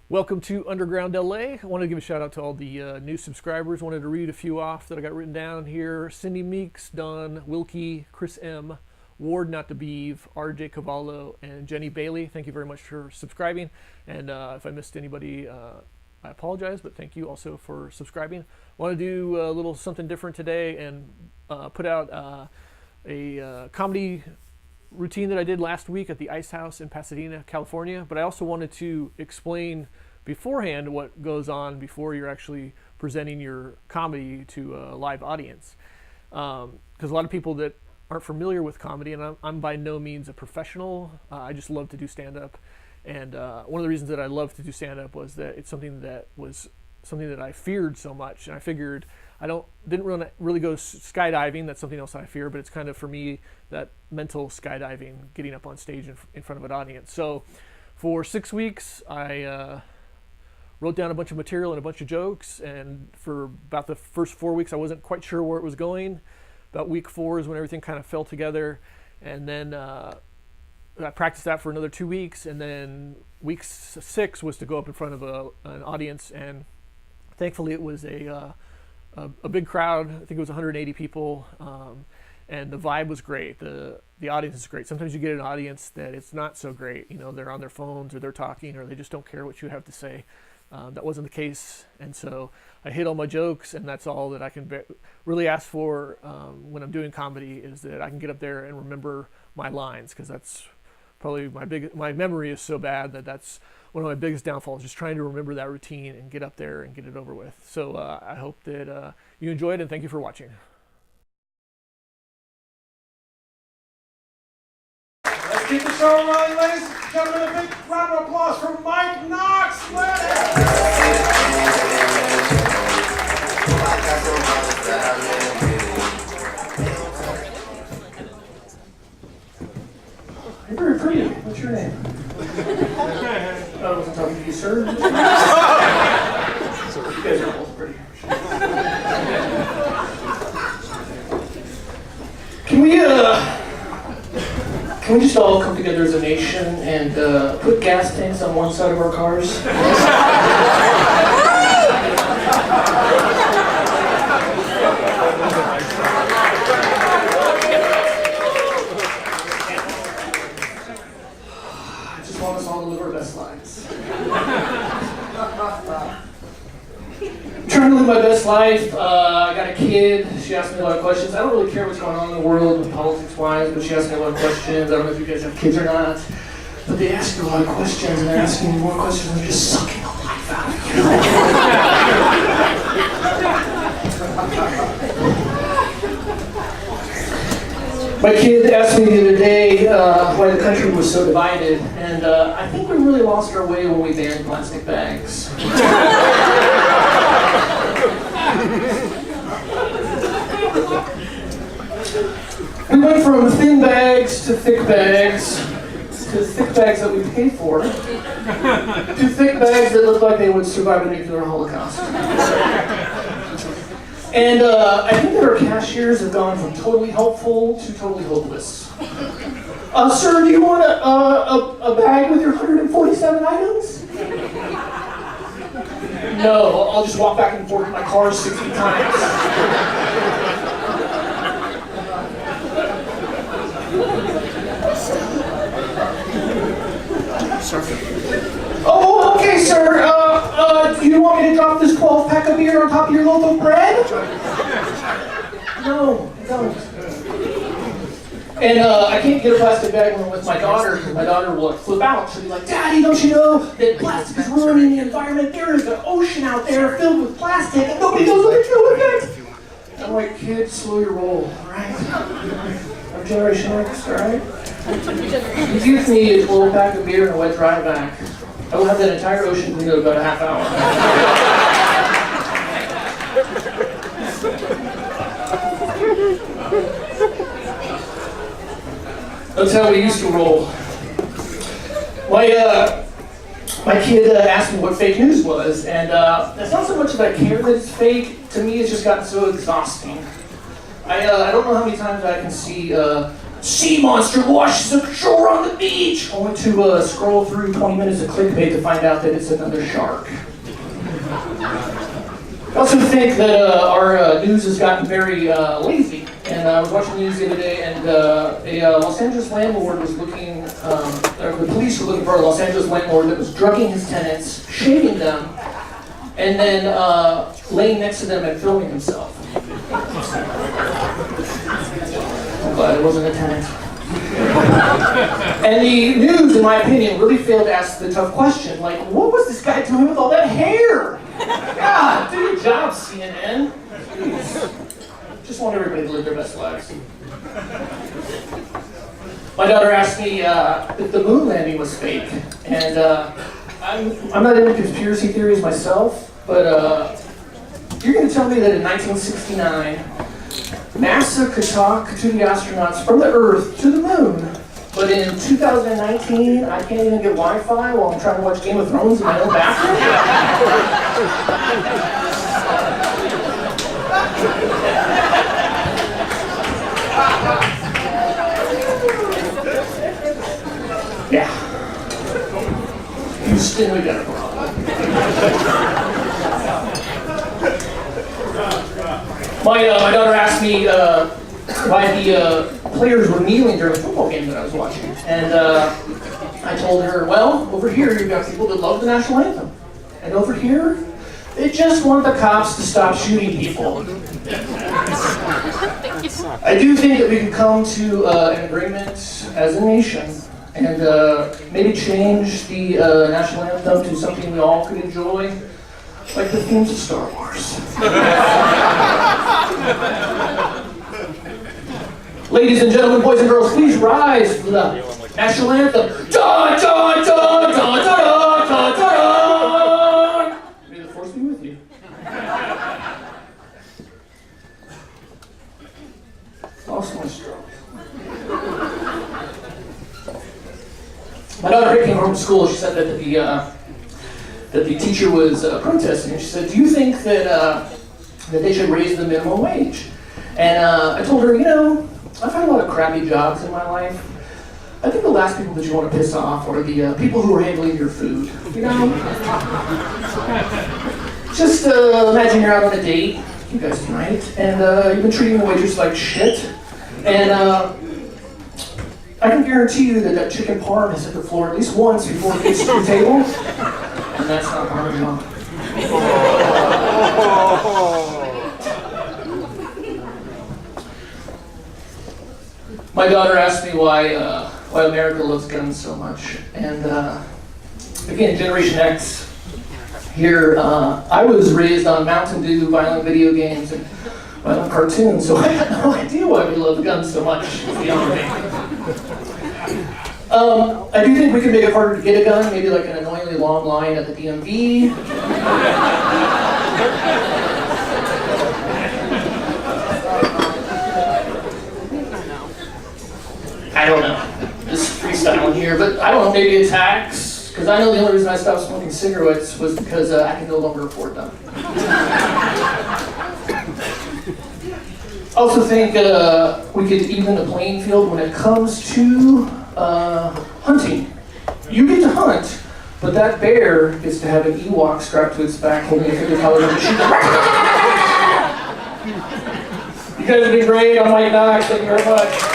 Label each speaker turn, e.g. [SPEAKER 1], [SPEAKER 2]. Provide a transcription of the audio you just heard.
[SPEAKER 1] Welcome to Underground LA. I wanted to give a shout out to all the new subscribers. Wanted to read a few off that I got written down here. Cindy Meeks, Don Wilkie, Chris M, Ward Not to Beeve, RJ Cavallo, and Jenny Bailey. Thank you very much for subscribing. And if I missed anybody, I apologize, but thank you also for subscribing. Want to do a little something different today and put out a comedy routine that I did last week at the Ice House in Pasadena, California. But I also wanted to explain beforehand what goes on before you're actually presenting your comedy to a live audience. Because a lot of people that aren't familiar with comedy, and I'm by no means a professional, I just love to do stand-up. And one of the reasons that I love to do stand-up was that it's something that I feared so much, and I figured didn't really go skydiving. That's something else that I fear, but it's kind of for me that mental skydiving, getting up on stage in front of an audience. So for 6 weeks, I wrote down a bunch of material and a bunch of jokes, and for about the first 4 weeks, I wasn't quite sure where it was going. About week 4 is when everything kind of fell together, and then I practiced that for another 2 weeks, and then week 6 was to go up in front of an audience, and thankfully it was a big crowd. I think it was 180 people, and the vibe was great. The audience is great. Sometimes you get an audience that it's not so great. You know, they're on their phones or they're talking or they just don't care what you have to say. That wasn't the case, and so I hit all my jokes, and that's all that I can really ask for when I'm doing comedy, is that I can get up there and remember my lines, because that's probably my memory is so bad that's one of my biggest downfalls, just trying to remember that routine and get up there and get it over with. So I hope that you enjoyed, and thank you for watching.
[SPEAKER 2] Let's keep the show rolling, ladies and gentlemen. A big round of applause for Mike Knox. You're very pretty. What's your name? I wasn't talking to you, sir. You guys are both pretty. Can we just all come together as a nation and put gas tanks on one side of our cars? I just want us all to live our best lives. I'm trying to live my best life. I got a kid. She asked me a lot of questions. I don't really care what's going on in the world politics-wise, but she asked me a lot of questions. I don't know if you guys have kids or not, but they ask you a lot of questions, and they're asking you more questions, and they're just sucking the life out of you. My kid asked me the other day why the country was so divided, and I think we really lost our way when we banned plastic bags. We went from thin bags to thick bags, to thick bags that we paid for, to thick bags that looked like they would survive a nuclear holocaust. And I think that our cashiers have gone from totally helpful to totally hopeless. Sir, do you want a bag with your 147 items? No, I'll just walk back and forth in my car 60 times. Oh, okay, sir. Do you want me to drop this 12-pack of beer on top of your loaf of bread? No, I don't. And I can't get a plastic bag when I'm with my daughter, because my daughter will flip out. She'll be like, Daddy, don't you know that plastic is ruining the environment? There is an ocean out there filled with plastic, and nobody knows what to do with it. I'm like, kid, slow your roll, all right? I'm Generation X, all right? If you give me a 12-pack of beer and a wet dry back, I will have that entire ocean cleaned in about a half hour. That's how we used to roll. My kid asked me what fake news was, and it's not so much that I care that it's fake. To me, it's just gotten so exhausting. I don't know how many times I can see sea monster washes ashore on the beach, only to scroll through 20 minutes of clickbait to find out that it's another shark. I also think that our news has gotten very lazy. And I was watching the news the other day, and a Los Angeles landlord was looking, or the police were looking for a Los Angeles landlord that was drugging his tenants, shaving them, and then laying next to them and filming himself. I'm glad it wasn't a tenant. And the news, in my opinion, really failed to ask the tough question, like, what was this guy doing with all that hair? God, do your job, CNN. Jeez. Just want everybody to live their best lives. My daughter asked me if the moon landing was fake, and I'm not into conspiracy theories myself, but you're going to tell me that in 1969, NASA could talk to the astronauts from the Earth to the moon, but in 2019, I can't even get Wi-Fi while I'm trying to watch Game of Thrones in my own bathroom? Yeah. Houston, we got a problem. My daughter asked me why the players were kneeling during a football game that I was watching. And I told her, well, over here you've got people that love the national anthem. And over here, they just want the cops to stop shooting people. I do think that we can come to an agreement as a nation and maybe change the national anthem to something we all could enjoy, like the themes of Star Wars. Ladies and gentlemen, boys and girls, please rise for the national anthem. Dun, dun, dun, dun, dun, dun, dun, dun. May the force be with you. Lost my straw. My daughter came home from school. She said that the teacher was protesting. She said, "Do you think that they should raise the minimum wage?" And I told her, I've had a lot of crappy jobs in my life. I think the last people that you want to piss off are the people who are handling your food. Just imagine you're out on a date, you guys tonight, and you've been treating the waitress like shit. And I can guarantee you that chicken parm has hit the floor at least once before it gets to the table. And that's not parmesan. My daughter asked me why America loves guns so much. And again, Generation X, here, I was raised on Mountain Dew, violent video games, and violent cartoons, so I had no idea why we love guns so much, beyond me. I do think we could make it harder to get a gun, maybe like an annoyingly long line at the DMV. I don't know. Just freestyling here, but I don't know, maybe a tax? Because I know the only reason I stopped smoking cigarettes was because I can no longer afford them. I also think we could even the playing field when it comes to hunting. You get to hunt, but that bear gets to have an Ewok strapped to its back holding a $50 machine. You guys have been great. I'm Mike Knox. Thank you very much.